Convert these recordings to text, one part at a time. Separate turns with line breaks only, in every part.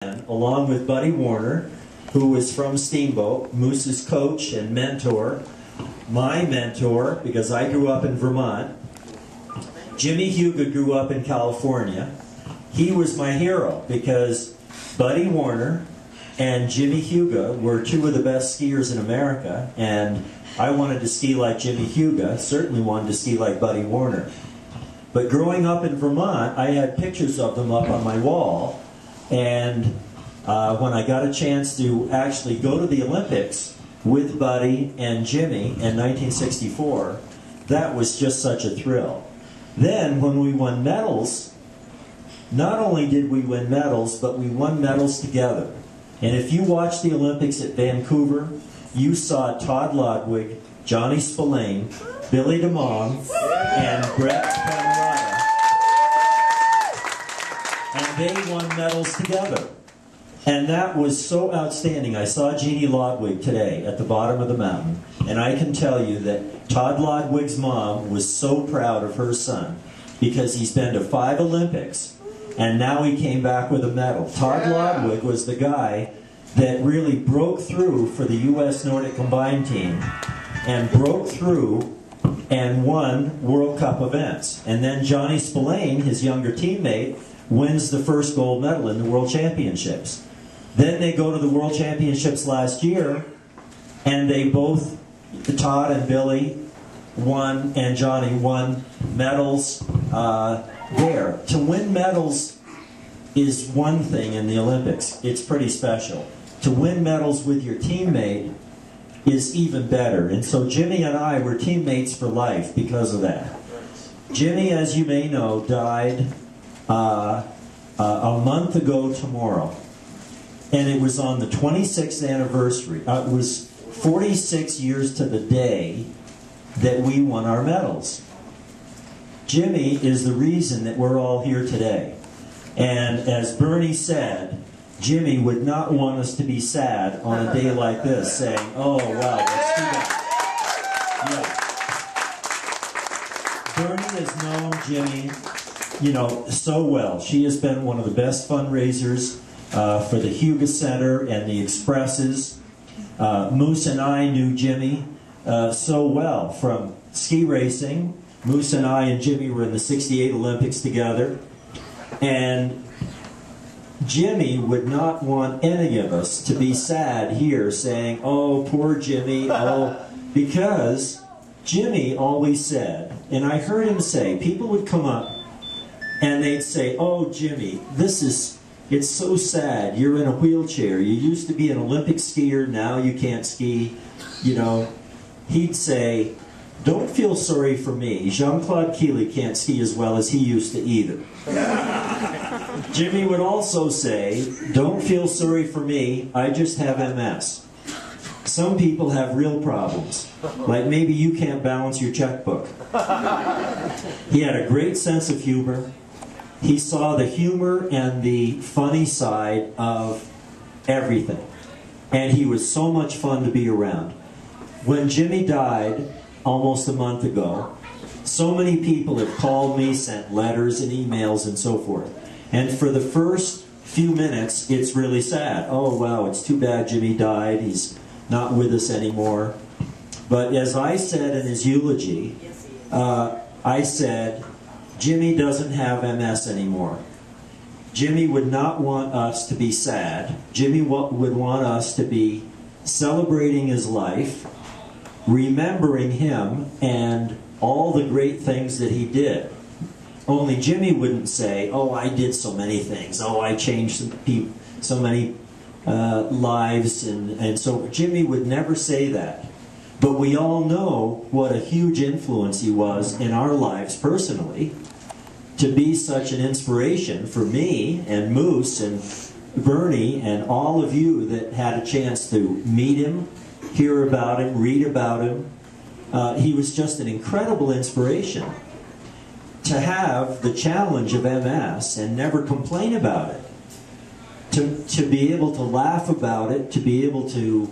along with Buddy Warner, who was from Steamboat, Moose's coach and mentor, my mentor, because I grew up in Vermont. Jimmy Huga grew up in California. He was my hero because Buddy Warner and Jimmy Huga were two of the best skiers in America, and I wanted to ski like Jimmy Huga, certainly wanted to ski like Buddy Warner. But growing up in Vermont, I had pictures of them up on my wall, and when I got a chance to actually go to the Olympics with Buddy and Jimmy in 1964, that was just such a thrill. Then, when we won medals, not only did we win medals, but we won medals together. And if you watched the Olympics at Vancouver, you saw Todd Lodwig, Johnny Spillane, Billy DeMong, and Brett Camerata. And they won medals together. And that was so outstanding. I saw Jeannie Lodwig today at the bottom of the mountain, and I can tell you that Todd Lodwig's mom was so proud of her son because he's been to 5 Olympics, and now he came back with a medal. Todd Lodwig was the guy that really broke through for the U.S. Nordic Combined team and broke through and won World Cup events. And then Johnny Spillane, his younger teammate, wins the first gold medal in the World Championships. Then they go to the World Championships last year, and they both, Todd and Billy, won, and Johnny won medals there. To win medals is one thing in the Olympics. It's pretty special. To win medals with your teammate is even better. And so Jimmy and I were teammates for life because of that. Jimmy, as you may know, died a month ago tomorrow. And it was on the 26th anniversary. It was 46 years to the day that we won our medals. Jimmy is the reason that we're all here today. And as Bernie said, Jimmy would not want us to be sad on a day like this, saying, oh, wow, that's too bad. Yeah. Bernie has known Jimmy, you know, so well. She has been one of the best fundraisers for the Huga Center and the Expresses. Moose and I knew Jimmy so well from ski racing. Moose and I and Jimmy were in the '68 Olympics together. And Jimmy would not want any of us to be sad here saying, oh, poor Jimmy, oh, because Jimmy always said, and I heard him say, people would come up and they'd say, oh, Jimmy, it's so sad. You're in a wheelchair. You used to be an Olympic skier. Now you can't ski. You know, he'd say, don't feel sorry for me. Jean-Claude Keely can't ski as well as he used to either. Jimmy would also say, don't feel sorry for me. I just have MS. Some people have real problems. Like maybe you can't balance your checkbook. He had a great sense of humor. He saw the humor and the funny side of everything. And he was so much fun to be around. When Jimmy died almost a month ago, so many people have called me, sent letters and emails and so forth. And for the first few minutes, it's really sad. Oh, wow, it's too bad Jimmy died. He's not with us anymore. But as I said in his eulogy, I said, Jimmy doesn't have MS anymore. Jimmy would not want us to be sad. Jimmy would want us to be celebrating his life, remembering him and all the great things that he did. Only Jimmy wouldn't say, oh, I did so many things. Oh, I changed so many lives. And so Jimmy would never say that. But we all know what a huge influence he was in our lives personally, to be such an inspiration for me and Moose and Bernie and all of you that had a chance to meet him, hear about him, read about him. He was just an incredible inspiration. To have the challenge of MS and never complain about it. To be able to laugh about it, to be able to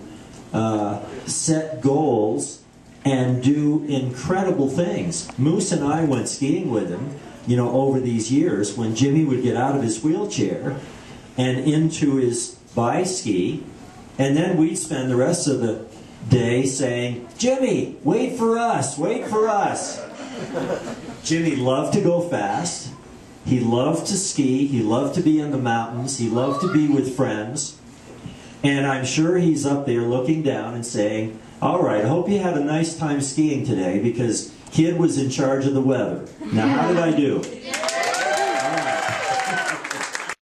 set goals and do incredible things. Moose and I went skiing with him, you know, over these years. When Jimmy would get out of his wheelchair, and into his bi-ski, and then we'd spend the rest of the day saying, "Jimmy, wait for us, wait for us." Jimmy loved to go fast. He loved to ski. He loved to be in the mountains. He loved to be with friends. And I'm sure he's up there looking down and saying, "All right, I hope you had a nice time skiing today, because Kid was in charge of the weather. Now, how did I do?"